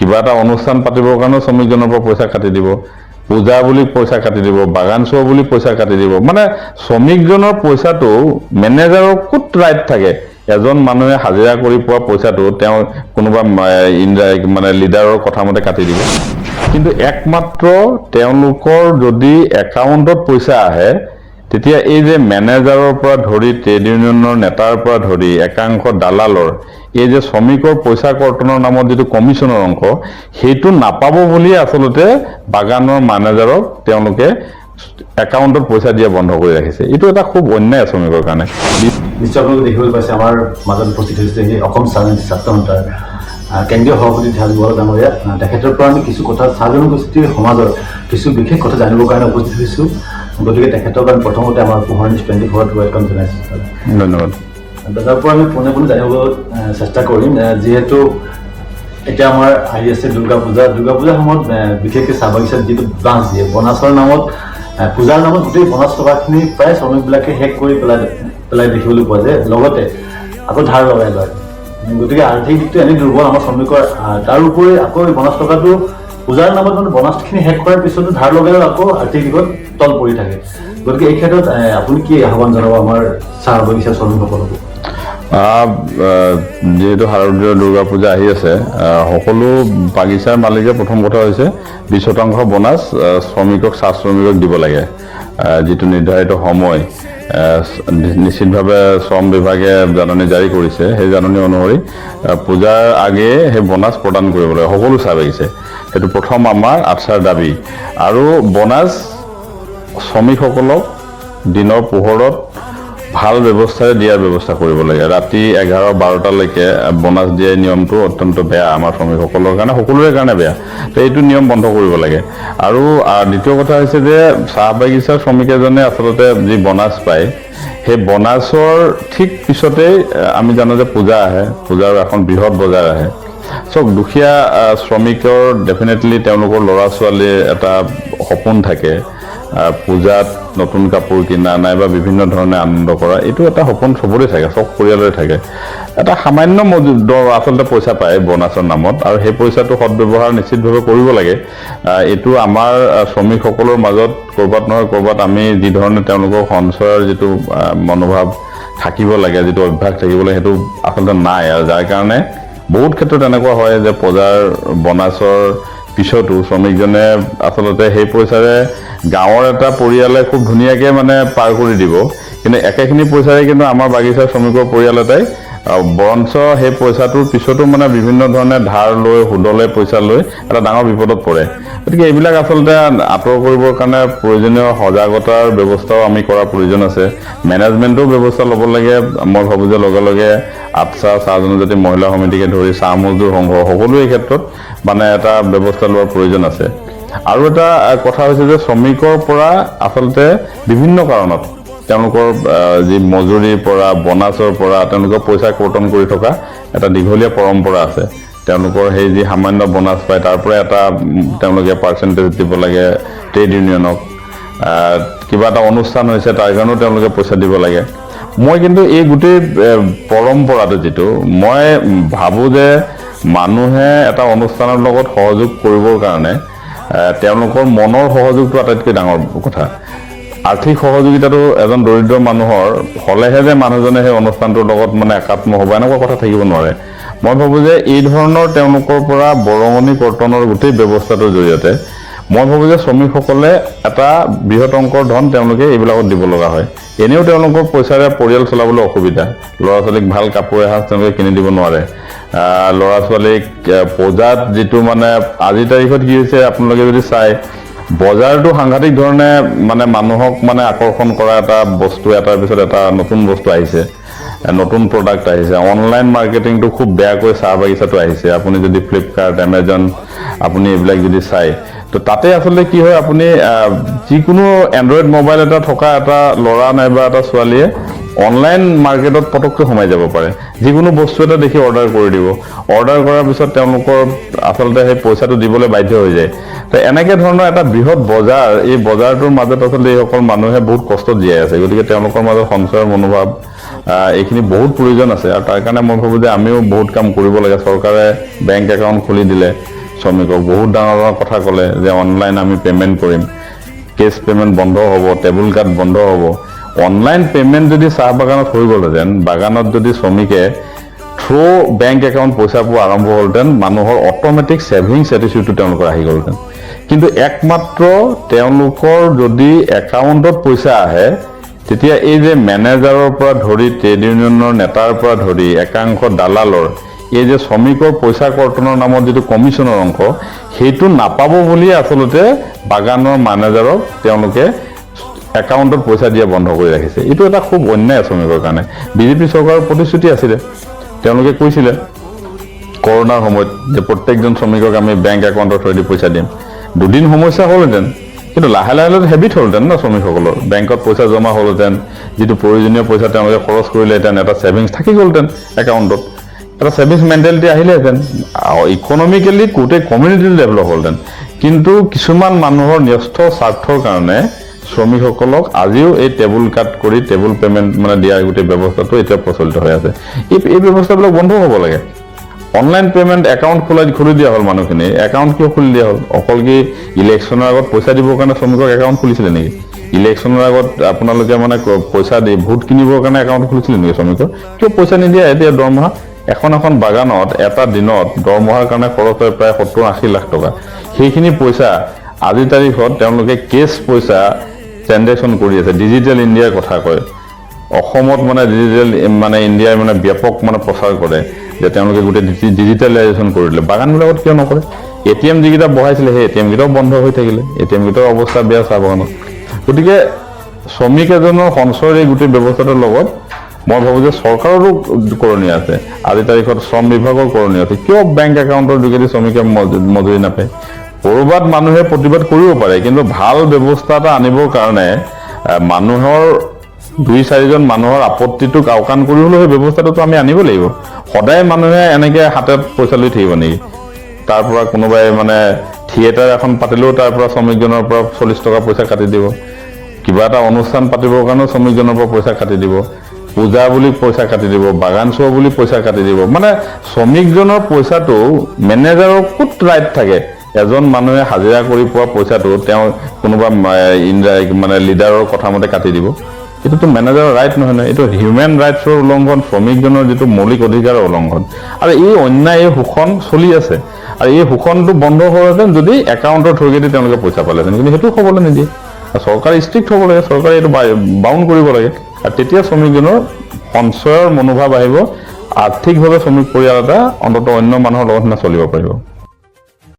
কিবা এটা অনুষ্ঠান পাতিবৰ কাৰণে শ্ৰমিকজনৰ পৰা পইচা কাটি দিব, পূজা বুলি পইচা কাটি দিব, বাগান চোৱা বুলি পইচা কাটি দিব। মানে শ্ৰমিকজনৰ পইচাটো মেনেজাৰৰ ক'ত ৰাইট থাকে? এজন মানুহে হাজিৰা কৰি পোৱা পইচাটো তেওঁ কোনোবা মানে লিডাৰৰ কথা মতে কাটি দিব। কিন্তু একমাত্ৰ তেওঁলোকৰ যদি একাউণ্টত পইচা আহে তেতিয়া এই যে মেনেজাৰৰ পৰা ধৰি ট্ৰেড ইউনিয়নৰ নেতাৰ পৰা ধৰি একাংশ দালালৰ এই যে শ্ৰমিকৰ পইচা কৰ্তনৰ নামত যিটো কমিশ্যনৰ অংক সেইটো নাপাব বুলি আচলতে বাগানৰ মেনেজাৰক তেওঁলোকে একাউণ্টত পইচা দিয়া বন্ধ কৰি ৰাখিছে। এইটো এটা খুব অন্যায় শ্ৰমিকৰ কাৰণে। নিশ্চয় আপোনালোকে দেখিবলৈ পাইছে আমাৰ মাজত উপস্থিত হৈছে সেই অসম ছাত্ৰ সন্থাৰ কেন্দ্ৰীয় সভাপতি ধ্যান বৰুৱা ডাঙৰীয়া। তেখেতৰ পৰা আমি কিছু কথা চাহ জনগোষ্ঠীৰ সমাজৰ কিছু বিশেষ কথা জানিবৰ কাৰণে উপস্থিত হৈছোঁ। গতিকে তেখেতক আমি প্ৰথমতে আমাৰ পোহৰ নিউজ 24 ৱেলকাম জনাইছোঁ। ধন্যবাদ। দাদাৰ পৰা আমি পোনে পোনে জানিব চেষ্টা কৰিম, যিহেতু এতিয়া আমাৰ আহি আছে দুৰ্গা পূজাৰ সময়ত বিশেষকৈ চাহ বাগিচাত যিটো ব্ৰাঞ্চ দিয়ে বনাছৰ নামত পূজাৰ নামত গোটেই বনাছ টকাখিনি প্ৰায় শ্ৰমিকবিলাকে শেষ কৰি পেলাই দেখিবলৈ পোৱা যায়। লগতে আকৌ ধাৰ লগাই লয়। গতিকে আৰ্থিক দিশটো এনেই দুৰ্বল আমাৰ শ্ৰমিকৰ। তাৰ উপৰি আকৌ এই বনাছ টকাটো পূজাৰ নামত মানে বনাছখিনি শেষ কৰাৰ পিছতো ধাৰ লগালেও আকৌ আৰ্থিক দিশত তল পৰি থাকে। গতিকে এই ক্ষেত্ৰত আপুনি কি আহ্বান জনাব আমাৰ চাহ বাগিচাৰ শ্ৰমিকসকলক? যেহেতু শাৰদীয় দুৰ্গা পূজা আহি আছে, সকলো বাগিচাৰ মালিকে প্ৰথম কথা হৈছে 20% বোনাছ শ্ৰমিকক চাহ শ্ৰমিকক দিব লাগে। যিটো নিৰ্ধাৰিত সময় নিশ্চিতভাৱে শ্ৰম বিভাগে জাননী জাৰি কৰিছে, সেই জাননী অনুসৰি পূজাৰ আগেয়ে সেই বোনাছ প্ৰদান কৰিব লাগে সকলো চাহ বাগিচাই। সেইটো প্ৰথম আমাৰ আচ্ছাৰ দাবী। আৰু বোনাছ শ্ৰমিকসকলক দিনৰ পোহৰত ভাল ব্যৱস্থাৰে দিয়াৰ ব্যৱস্থা কৰিব লাগে। ৰাতি 11-12টালৈকে বোনাছ দিয়াৰ নিয়মটো অত্যন্ত বেয়া আমাৰ শ্ৰমিকসকলৰ কাৰণে, সকলোৰে কাৰণে বেয়া। তো এইটো নিয়ম বন্ধ কৰিব লাগে। আৰু দ্বিতীয় কথা হৈছে যে চাহ বাগিচাৰ শ্ৰমিক এজনে আচলতে যি বোনাছ পায় সেই বোনাছৰ ঠিক পিছতেই আমি জানো যে পূজা আহে, পূজাৰ এখন বৃহৎ বজাৰ আহে। চব দুখীয়া শ্ৰমিকৰ ডেফিনেটলি তেওঁলোকৰ ল'ৰা ছোৱালীৰ এটা সপোন থাকে পূজাত নতুন কাপোৰ কিনা নাইবা বিভিন্ন ধৰণে আনন্দ কৰা। এইটো এটা সপোন চবৰে থাকে, চব পৰিয়ালৰে থাকে। এটা সামান্য আচলতে পইচা পায় বোনাছৰ নামত, আৰু সেই পইচাটো সদব্যৱহাৰ নিশ্চিতভাৱে কৰিব লাগে। এইটো আমাৰ শ্ৰমিকসকলৰ মাজত ক'ৰবাত নহয় ক'ৰবাত আমি যি ধৰণে তেওঁলোকৰ সঞ্চয়ৰ যিটো মনোভাৱ থাকিব লাগে, যিটো অভ্যাস থাকিব লাগে, সেইটো আচলতে নাই। আৰু যাৰ কাৰণে বহুত ক্ষেত্ৰত এনেকুৱা হয় যে পূজাৰ বোনাছৰ পিছতো শ্ৰমিকজনে আচলতে সেই পইচাৰে গাঁৱৰ এটা পৰিয়ালে খুব ধুনীয়াকৈ মানে পাৰ কৰি দিব, কিন্তু একেখিনি পইচাৰে কিন্তু আমাৰ বাগিচাৰ শ্ৰমিকৰ পৰিয়াল এটাই বৰঞ্চ সেই পইচাটোৰ পিছতো মানে বিভিন্ন ধৰণে ধাৰ লৈ সুদলৈ পইচা লৈ এটা ডাঙৰ বিপদত পৰে। গতিকে এইবিলাক আচলতে আঁতৰ কৰিবৰ কাৰণে প্ৰয়োজনীয় সজাগতাৰ ব্যৱস্থাও আমি কৰাৰ প্ৰয়োজন আছে। মেনেজমেণ্টৰো ব্যৱস্থা ল'ব লাগে। মই ভাবোঁ যে লগে লগে আচ্ছা চাহ জনজাতি মহিলা সমিতিকে ধৰি চাহ মজদুৰ সংঘ সকলোৱে এই ক্ষেত্ৰত মানে এটা ব্যৱস্থা লোৱাৰ প্ৰয়োজন আছে। আৰু এটা কথা হৈছে যে শ্ৰমিকৰ পৰা আচলতে বিভিন্ন কাৰণত তেওঁলোকৰ যি মজুৰিৰ পৰা বোনাছৰ পৰা তেওঁলোকৰ পইচা কৰ্তন কৰি থকা এটা দীঘলীয়া পৰম্পৰা আছে। তেওঁলোকৰ সেই যি সামান্য বোনাছ পায় তাৰ পৰা এটা তেওঁলোকে পাৰ্চেণ্টেজ দিব লাগে ট্ৰেড ইউনিয়নক। কিবা এটা অনুষ্ঠান হৈছে তাৰ কাৰণেও তেওঁলোকে পইচা দিব লাগে। মই কিন্তু এই গোটেই পৰম্পৰাটো যিটো মই ভাবোঁ যে মানুহে এটা অনুষ্ঠানৰ লগত সহযোগ কৰিবৰ কাৰণে তেওঁলোকৰ মনৰ সহযোগটো আটাইতকৈ ডাঙৰ কথা। আৰ্থিক সহযোগিতাটো এজন দৰিদ্ৰ মানুহৰ হ'লেহে যে মানুহজনে সেই অনুষ্ঠানটোৰ লগত মানে একাত্ম হ'ব এনেকুৱা কথা থাকিব নোৱাৰে। মই ভাবোঁ যে এই ধৰণৰ তেওঁলোকৰ পৰা বৰঙণি কৰ্তনৰ গোটেই ব্যৱস্থাটোৰ জৰিয়তে মই ভাবোঁ যে শ্ৰমিকসকলে এটা বৃহৎ অংকৰ ধন তেওঁলোকে এইবিলাকত দিব লগা হয়। এনেও তেওঁলোকৰ পইচাৰে পৰিয়াল চলাবলৈ অসুবিধা। ল'ৰা ছোৱালীক ভাল কাপোৰ এসাঁজ তেওঁলোকে কিনি দিব নোৱাৰে। ল'ৰা ছোৱালীক পূজাত যিটো মানে আজিৰ তাৰিখত কি হৈছে আপোনালোকে যদি চায় বজাৰটো সাংঘাতিক ধৰণে মানে মানুহক মানে আকৰ্ষণ কৰা এটা বস্তু এটাৰ পিছত এটা নতুন বস্তু আহিছে, নতুন প্ৰডাক্ট আহিছে। অনলাইন মাৰ্কেটিংটো খুব বেয়াকৈ চাহ বাগিচাটো আহিছে। আপুনি যদি ফ্লিপকাৰ্ট এমেজন আপুনি এইবিলাক যদি চায় তো তাতে আচলতে কি হয়, আপুনি যিকোনো এণ্ড্ৰইড মোবাইল এটা থকা এটা ল'ৰা নাইবা এটা ছোৱালীয়ে অনলাইন মাৰ্কেটত পটককৈ সোমাই যাব পাৰে। যিকোনো বস্তু এটা দেখি অৰ্ডাৰ কৰি দিব। অৰ্ডাৰ কৰাৰ পিছত তেওঁলোকৰ আচলতে সেই পইচাটো দিবলৈ বাধ্য হৈ যায়। তো এনেকৈ ধৰণৰ এটা বৃহৎ বজাৰ, এই বজাৰটোৰ মাজত আচলতে এইসকল মানুহে বহুত কষ্টত জীয়াই আছে। গতিকে তেওঁলোকৰ মাজত সঞ্চয়ৰ মনোভাৱ এইখিনি বহুত প্ৰয়োজন আছে। আৰু তাৰ কাৰণে মই ভাবোঁ যে আমিও বহুত কাম কৰিব লাগে। চৰকাৰে বেংক একাউণ্ট খুলি দিলে শ্ৰমিকক বহুত ডাঙৰ ডাঙৰ কথা ক'লে যে অনলাইন আমি পে'মেণ্ট কৰিম, কেছ পে'মেণ্ট বন্ধ হ'ব, টেবুল কাৰ্ড বন্ধ হ'ব। অনলাইন পে'মেণ্ট যদি চাহ বাগানত হৈ গ'লহেঁতেন, বাগানত যদি শ্ৰমিকে থ্ৰু বেংক একাউণ্ট পইচা পোৱা আৰম্ভ হ'লহেঁতেন, মানুহৰ অট'মেটিক ছেভিংছ এটিটিউডটো তেওঁলোকৰ আহি গ'লহেঁতেন। কিন্তু একমাত্ৰ তেওঁলোকৰ যদি একাউণ্টত পইচা আহে, তেতিয়া এই যে মেনেজাৰৰ পৰা ধৰি ট্ৰেড ইউনিয়নৰ নেতাৰ পৰা ধৰি একাংশ দালালৰ এই যে শ্ৰমিকৰ পইচা কৰ্তনৰ নামত যিটো কমিশ্যনৰ অংশ, সেইটো নাপাব বুলিয়ে আচলতে বাগানৰ মেনেজাৰক তেওঁলোকে একাউণ্টত পইচা দিয়া বন্ধ কৰি ৰাখিছে। এইটো এটা খুব অন্যায় শ্ৰমিকৰ কাৰণে। বিজেপি চৰকাৰৰ প্ৰতিশ্ৰুতি আছিলে, তেওঁলোকে কৈছিলে কৰোণাৰ সময়ত যে প্ৰত্যেকজন শ্ৰমিকক আমি বেংক একাউণ্টৰ থ্ৰুৱেদি পইচা দিম। দুদিন সমস্যা হ'লহেঁতেন, কিন্তু লাহে লাহে হেবিট হ'লহেঁতেন ন শ্ৰমিকসকলৰ, বেংকত পইচা জমা হ'লহেঁতেন, যিটো প্ৰয়োজনীয় পইচা তেওঁলোকে খৰচ কৰিলেহেঁতেন, এটা ছেভিংছ থাকি গ'লহেঁতেন একাউণ্টত, এটা ছেভিংছ মেণ্টেলিটি আহিলেহেঁতেন, ইকনমিকেলি গোটেই কমিউনিটিটো ডেভেলপ হ'লহেঁতেন। কিন্তু কিছুমান মানুহৰ ন্যস্ত স্বাৰ্থৰ কাৰণে শ্ৰমিকসকলক আজিও এই টেবুল কাট কৰি টেবুল পে'মেণ্ট মানে দিয়াৰ গোটেই ব্যৱস্থাটো এতিয়া প্ৰচলিত হৈ আছে। এই ব্যৱস্থাবিলাক বন্ধ হ'ব লাগে। অনলাইন পে'মেণ্ট একাউণ্ট খুলি দিয়া হ'ল মানুহখিনি, একাউণ্ট কিয় খুলি দিয়া হ'ল? অকল কি ইলেকশ্যনৰ আগত পইচা দিবৰ কাৰণে শ্ৰমিকক একাউণ্ট খুলিছিলে নেকি? ইলেকশ্যনৰ আগত আপোনালোকে মানে পইচা দি ভোট কিনিবৰ কাৰণে একাউণ্ট খুলিছিলে নেকি শ্ৰমিকৰ? কিয় পইচা নিদিয়ে? এতিয়া দৰমহা এখন বাগানত এটা দিনত দৰমহাৰ কাৰণে খৰচ হয় প্ৰায় 70-80 লাখ টকা। সেইখিনি পইচা আজিৰ তাৰিখত তেওঁলোকে কেছ পইচা ট্ৰেনজেকশ্যন কৰি আছে। ডিজিটেল ইণ্ডিয়াৰ কথা কয়, অসমত মানে ডিজিটেল মানে ইণ্ডিয়াই মানে ব্যাপক মানে প্ৰচাৰ কৰে যে তেওঁলোকে গোটেই ডিজিটেলাইজেশ্যন কৰি দিলে। বাগানবিলাকত কিয় নকৰে? ATM যিকেইটা বহাইছিলে সেই ATM কেইটাও বন্ধ হৈ থাকিলে, ATM কেইটাৰ অৱস্থা বেয়া চাহ বাগানত। গতিকে শ্ৰমিক এজনৰ সঞ্চয়ৰ এই গোটেই ব্যৱস্থাটোৰ লগত মই ভাবোঁ যে চৰকাৰৰো কৰণীয় আছে, আজিৰ তাৰিখত শ্ৰম বিভাগৰ কৰণীয় আছে। কিয় বেংক একাউণ্টৰ যোগেদি শ্ৰমিকে মজুৰি নাপায়? ক'ৰবাত মানুহে প্ৰতিবাদ কৰিব পাৰে, কিন্তু ভাল ব্যৱস্থা এটা আনিবৰ কাৰণে মানুহৰ 2-4জন মানুহৰ আপত্তিটোক আওকাণ কৰি হ'লেও সেই ব্যৱস্থাটোতো আমি আনিব লাগিব। সদায় মানুহে এনেকৈ হাতত পইচা লৈ থাকিব নেকি? তাৰ পৰা কোনোবাই মানে থিয়েটাৰ এখন পাতিলেও তাৰ পৰা শ্ৰমিকজনৰ পৰা 40 টকা পইচা কাটি দিব, কিবা এটা অনুষ্ঠান পাতিবৰ কাৰণেও শ্ৰমিকজনৰ পৰা পইচা কাটি দিব, পূজা বুলি পইচা কাটি দিব, বাগান চোৱা বুলি পইচা কাটি দিব। মানে শ্ৰমিকজনৰ পইচাটো মেনেজাৰৰ ক'ত ৰাইট থাকে? এজন মানুহে হাজিৰা কৰি পোৱা পইচাটো তেওঁ কোনোবা মানে লিডাৰৰ কথা মতে কাটি দিব, এইটোতো মেনেজাৰৰ ৰাইট নহয় নহয়, এইটো হিউমেন ৰাইটছৰ উলংঘন, শ্ৰমিকজনৰ যিটো মৌলিক অধিকাৰৰ উলংঘন। আৰু এই অন্যায়, এই শোষণ চলি আছে। আৰু এই শোষণটো বন্ধ হোৱাহেঁতেন যদি একাউণ্টৰ থ্ৰুৱেদি তেওঁলোকে পইচা পালেহেঁতেন, কিন্তু সেইটো হ'বলৈ নিদিয়ে। চৰকাৰে ষ্ট্ৰিক্ট হ'ব লাগে, চৰকাৰে এইটো বাউণ্ড কৰিব লাগে। আৰু তেতিয়া শ্ৰমিকজনৰ সঞ্চয়ৰ মনোভাৱ আহিব, আৰ্থিকভাৱে শ্ৰমিক পৰিয়াল এটা অন্ততঃ অন্য মানুহৰ লগত চলিব পাৰিব।